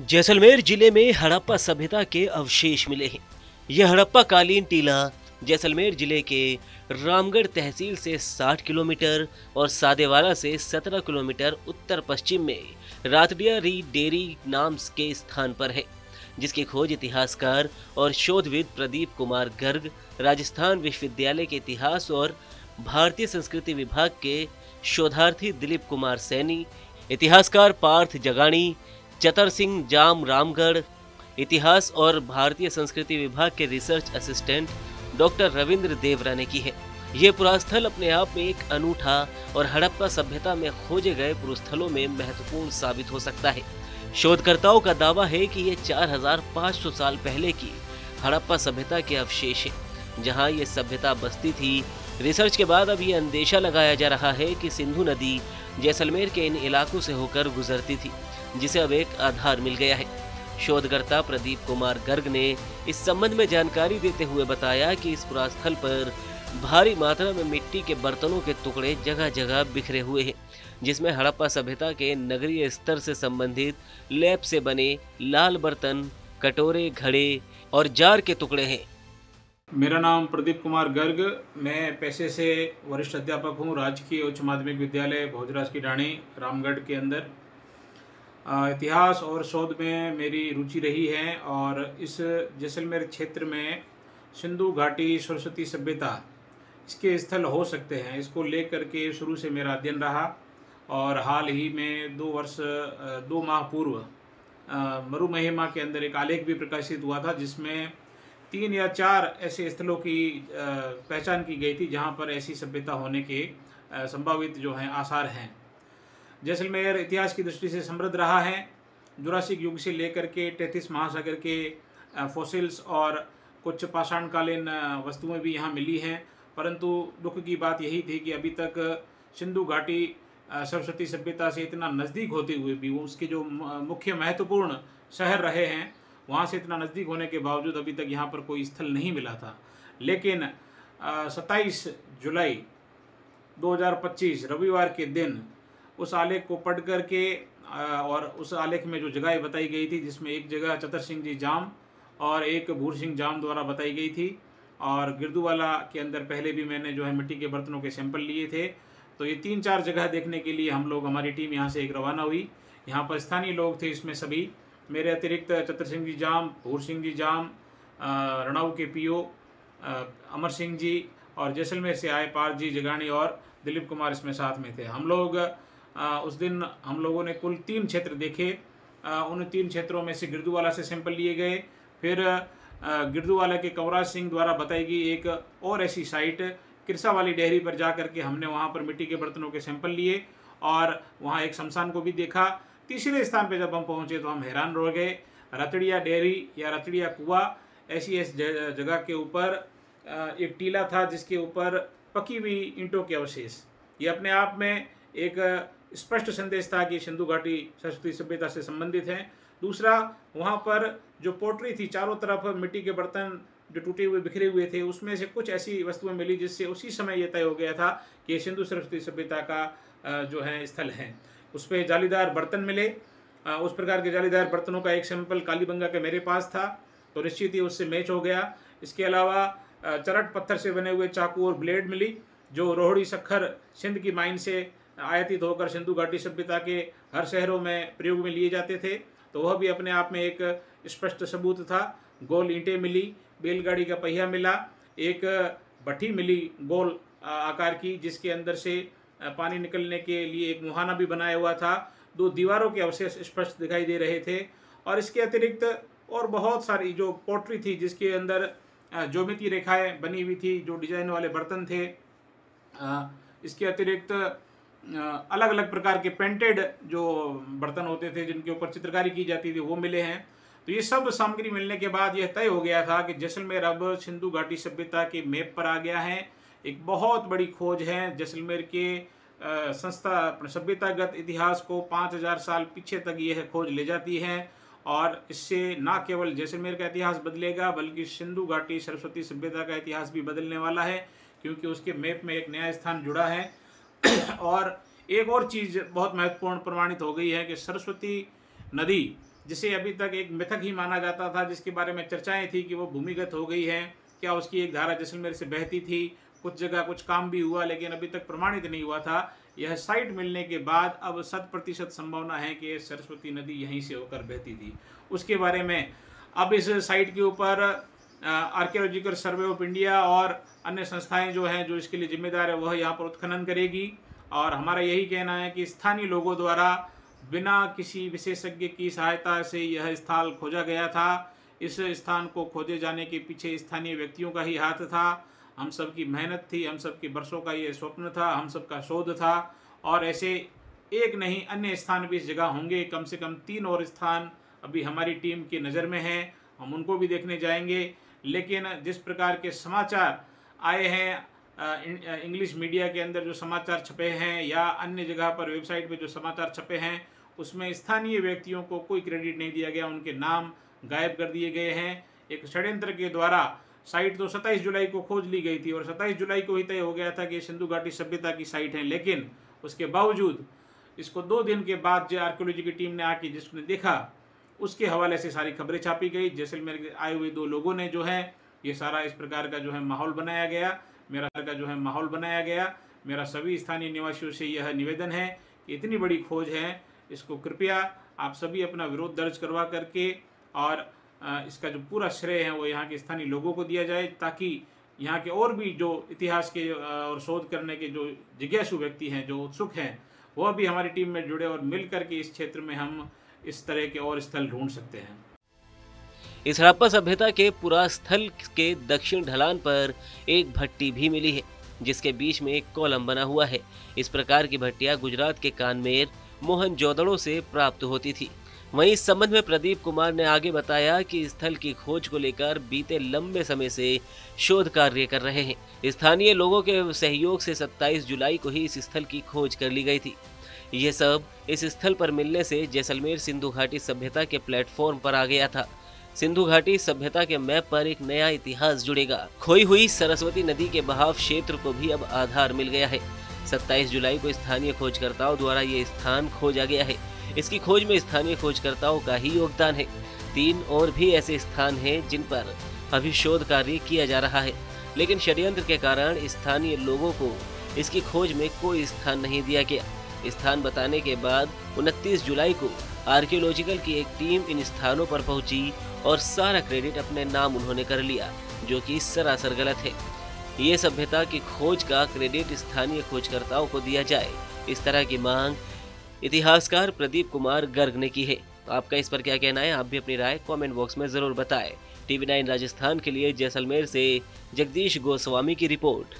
जैसलमेर जिले में हड़प्पा सभ्यता के अवशेष मिले हैं। यह हड़प्पा कालीन टीला जैसलमेर जिले के रामगढ़ तहसील से 60 किलोमीटर और सादेवाला से 17 किलोमीटर उत्तर पश्चिम में रातडिया री डेरी नाम के स्थान पर है, जिसकी खोज इतिहासकार और शोधविद प्रदीप कुमार गर्ग, राजस्थान विश्वविद्यालय के इतिहास और भारतीय संस्कृति विभाग के शोधार्थी दिलीप कुमार सैनी, इतिहासकार पार्थ जगाणी, चतर सिंह जाम रामगढ़, इतिहास और भारतीय संस्कृति विभाग के रिसर्च असिस्टेंट डॉक्टर रविंद्र देवरा ने की है। ये पुरास्थल अपने आप में एक अनूठा और हड़प्पा सभ्यता में खोजे गए पुरस्थलों में महत्वपूर्ण साबित हो सकता है। शोधकर्ताओं का दावा है कि ये 4500 साल पहले की हड़प्पा सभ्यता के अवशेष है, जहां ये सभ्यता बसती थी। रिसर्च के बाद अब ये अंदेशा लगाया जा रहा है कि सिंधु नदी जैसलमेर के इन इलाकों से होकर गुजरती थी, जिसे अब एक आधार मिल गया है। शोधकर्ता प्रदीप कुमार गर्ग ने इस संबंध में जानकारी देते हुए बताया कि इस पुरास्थल पर भारी मात्रा में मिट्टी के बर्तनों के टुकड़े जगह जगह बिखरे हुए हैं, जिसमें हड़प्पा सभ्यता के नगरीय स्तर से संबंधित लैप से बने लाल बर्तन, कटोरे, घड़े और जार के टुकड़े हैं। मेरा नाम प्रदीप कुमार गर्ग, मैं पेशे से वरिष्ठ अध्यापक हूँ राजकीय उच्च माध्यमिक विद्यालय भोजराज की ढाणी रामगढ़ के अंदर। इतिहास और शोध में मेरी रुचि रही है और इस जैसलमेर क्षेत्र में सिंधु घाटी सरस्वती सभ्यता इसके स्थल हो सकते हैं, इसको लेकर के शुरू से मेरा अध्ययन रहा। और हाल ही में 2 माह पूर्व मरुमहिमा के अंदर एक आलेख भी प्रकाशित हुआ था, जिसमें 3 या 4 ऐसे स्थलों की पहचान की गई थी जहां पर ऐसी सभ्यता होने के संभावित जो हैं आसार हैं। जैसलमेर इतिहास की दृष्टि से समृद्ध रहा है। जुरासिक युग से लेकर के 33 महासागर के फॉसिल्स और कुछ पाषाणकालीन वस्तुएं भी यहाँ मिली हैं, परंतु दुख की बात यही थी कि अभी तक सिंधु घाटी सरस्वती सभ्यता से इतना नज़दीक होते हुए भी उसके जो मुख्य महत्वपूर्ण शहर रहे हैं, वहाँ से इतना नज़दीक होने के बावजूद अभी तक यहाँ पर कोई स्थल नहीं मिला था। लेकिन 27 जुलाई 2025 रविवार के दिन उस आलेख को पढ़ करके और उस आलेख में जो जगहें बताई गई थी, जिसमें एक जगह चतर सिंह जी जाम और एक भूर सिंह जाम द्वारा बताई गई थी, और गिरदूवाला के अंदर पहले भी मैंने जो है मिट्टी के बर्तनों के सैंपल लिए थे। तो ये 3-4 जगह देखने के लिए हम लोग, हमारी टीम यहाँ से एक रवाना हुई। यहाँ पर स्थानीय लोग थे, इसमें सभी मेरे अतिरिक्त चतर सिंह जी जाम, भूर सिंह जी जाम, रणऊ के पीओ अमर सिंह जी और जैसलमेर से आए पार्थ जी जगाणी और दिलीप कुमार इसमें साथ में थे। हम लोग उस दिन हम लोगों ने कुल 3 क्षेत्र देखे। उन 3 क्षेत्रों में से गिरदूवाला से सैंपल लिए गए। फिर गिरदूवाला के कंवराज सिंह द्वारा बताई गई एक और ऐसी साइट किरसा वाली डेयरी पर जा करके हमने वहाँ पर मिट्टी के बर्तनों के सैंपल लिए और वहाँ एक शमशान को भी देखा। तीसरे स्थान पे जब हम पहुँचे तो हम हैरान रह गए। रतड़िया डेयरी या रतड़िया कुआ ऐसी जगह के ऊपर एक टीला था, जिसके ऊपर पकी हुई ईंटों के अवशेष। ये अपने आप में एक स्पष्ट संदेश था कि सिंधु घाटी सरस्वती सभ्यता से संबंधित है। दूसरा, वहाँ पर जो पोट्री थी, चारों तरफ मिट्टी के बर्तन जो टूटे हुए बिखरे हुए थे, उसमें से कुछ ऐसी वस्तुएं मिली जिससे उसी समय ये तय हो गया था कि ये सिंधु सरस्वती सभ्यता का जो है स्थल है। उस पर जालीदार बर्तन मिले। उस प्रकार के जालीदार बर्तनों का एक सैंपल कालीबंगा के मेरे पास था, तो निश्चित ही उससे मैच हो गया। इसके अलावा चरट पत्थर से बने हुए चाकू और ब्लेड मिली, जो रोहड़ी सखर सिंध की माइन से आयातित होकर सिंधु घाटी सभ्यता के हर शहरों में प्रयोग में लिए जाते थे, तो वह भी अपने आप में एक स्पष्ट सबूत था। गोल ईंटें मिली, बैलगाड़ी का पहिया मिला, एक भट्ठी मिली गोल आकार की, जिसके अंदर से पानी निकलने के लिए एक मुहाना भी बनाया हुआ था। 2 दीवारों के अवशेष स्पष्ट दिखाई दे रहे थे। और इसके अतिरिक्त और बहुत सारी जो पोट्री थी, जिसके अंदर ज्योमेट्री रेखाएं बनी हुई थी, जो डिजाइन वाले बर्तन थे। इसके अतिरिक्त अलग अलग प्रकार के पेंटेड जो बर्तन होते थे, जिनके ऊपर चित्रकारी की जाती थी, वो मिले हैं। तो ये सब सामग्री मिलने के बाद यह तय हो गया था कि जैसलमेर अब सिंधु घाटी सभ्यता के मैप पर आ गया है। एक बहुत बड़ी खोज है। जैसलमेर के सभ्यतागत इतिहास को 5000 साल पीछे तक यह खोज ले जाती है, और इससे न केवल जैसलमेर का इतिहास बदलेगा, बल्कि सिंधु घाटी सरस्वती सभ्यता का इतिहास भी बदलने वाला है, क्योंकि उसके मैप में एक नया स्थान जुड़ा है। और एक और चीज़ बहुत महत्वपूर्ण प्रमाणित हो गई है कि सरस्वती नदी जिसे अभी तक एक मिथक ही माना जाता था, जिसके बारे में चर्चाएं थी कि वो भूमिगत हो गई है, क्या उसकी एक धारा जैसलमेर से बहती थी, कुछ जगह कुछ काम भी हुआ लेकिन अभी तक प्रमाणित नहीं हुआ था। यह साइट मिलने के बाद अब 100% संभावना है कि सरस्वती नदी यहीं से होकर बहती थी। उसके बारे में अब इस साइट के ऊपर आर्कियोलॉजिकल सर्वे ऑफ इंडिया और अन्य संस्थाएं जो हैं, जो इसके लिए जिम्मेदार है, वह यहाँ पर उत्खनन करेगी। और हमारा यही कहना है कि स्थानीय लोगों द्वारा बिना किसी विशेषज्ञ की सहायता से यह स्थल खोजा गया था। इस स्थान को खोजे जाने के पीछे स्थानीय व्यक्तियों का ही हाथ था। हम सब की मेहनत थी, हम सब के बरसों का ये स्वप्न था, हम सब का शोध था। और ऐसे एक नहीं अन्य स्थान भी इस जगह होंगे। कम से कम 3 और स्थान अभी हमारी टीम की नज़र में हैं, हम उनको भी देखने जाएंगे। लेकिन जिस प्रकार के समाचार आए हैं इंग्लिश मीडिया के अंदर, जो समाचार छपे हैं या अन्य जगह पर वेबसाइट पे जो समाचार छपे हैं, उसमें स्थानीय व्यक्तियों को कोई क्रेडिट नहीं दिया गया, उनके नाम गायब कर दिए गए हैं। एक षड्यंत्र के द्वारा साइट तो 27 जुलाई को खोज ली गई थी और 27 जुलाई को ही तय हो गया था कि सिंधु घाटी सभ्यता की साइट है। लेकिन उसके बावजूद इसको 2 दिन के बाद जो आर्कियोलॉजी की टीम ने आके जिसने देखा, उसके हवाले से सारी खबरें छापी गई। जैसलमेर के आए हुए 2 लोगों ने जो है ये सारा इस प्रकार का जो है माहौल बनाया गया, मेरा सभी स्थानीय निवासियों से यह निवेदन है कि इतनी बड़ी खोज है, इसको कृपया आप सभी अपना विरोध दर्ज करवा करके और इसका जो पूरा श्रेय है वो यहाँ के स्थानीय लोगों को दिया जाए, ताकि यहाँ के और भी जो इतिहास के और शोध करने के जो जिज्ञासु व्यक्ति हैं, जो उत्सुक हैं, वह भी हमारी टीम में जुड़े और मिल करके इस क्षेत्र में हम इस तरह के और स्थल ढूंढ सकते हैं। इस हड़प्पा सभ्यता के पुरा स्थल के दक्षिण ढलान पर एक भट्टी भी मिली है, जिसके बीच में एक कॉलम बना हुआ है। इस प्रकार की भट्टियां गुजरात के कानमेर, मोहनजोदड़ो से प्राप्त होती थी। वहीं इस संबंध में प्रदीप कुमार ने आगे बताया कि स्थल की खोज को लेकर बीते लंबे समय से शोध कार्य कर रहे हैं। स्थानीय लोगों के सहयोग से 27 जुलाई को ही इस स्थल की खोज कर ली गई थी। ये सब इस स्थल पर मिलने से जैसलमेर सिंधु घाटी सभ्यता के प्लेटफॉर्म पर आ गया था। सिंधु घाटी सभ्यता के मैप पर एक नया इतिहास जुड़ेगा। खोई हुई सरस्वती नदी के बहाव क्षेत्र को भी अब आधार मिल गया है। 27 जुलाई को स्थानीय खोजकर्ताओं द्वारा ये स्थान खोजा गया है। इसकी खोज में स्थानीय खोजकर्ताओं का ही योगदान है। 3 और भी ऐसे स्थान हैं जिन पर अभी शोध कार्य किया जा रहा है, लेकिन षड्यंत्र के कारण स्थानीय लोगों को इसकी खोज में कोई स्थान नहीं दिया गया। स्थान बताने के बाद 29 जुलाई को आर्कियोलॉजिकल की एक टीम इन स्थानों पर पहुंची और सारा क्रेडिट अपने नाम उन्होंने कर लिया, जो कि सरासर गलत है। ये सभ्यता की खोज का क्रेडिट स्थानीय खोजकर्ताओं को दिया जाए, इस तरह की मांग इतिहासकार प्रदीप कुमार गर्ग ने की है। आपका इस पर क्या कहना है? आप भी अपनी राय कमेंट बॉक्स में जरूर बताएं। TV9 राजस्थान के लिए जैसलमेर से जगदीश गोस्वामी की रिपोर्ट।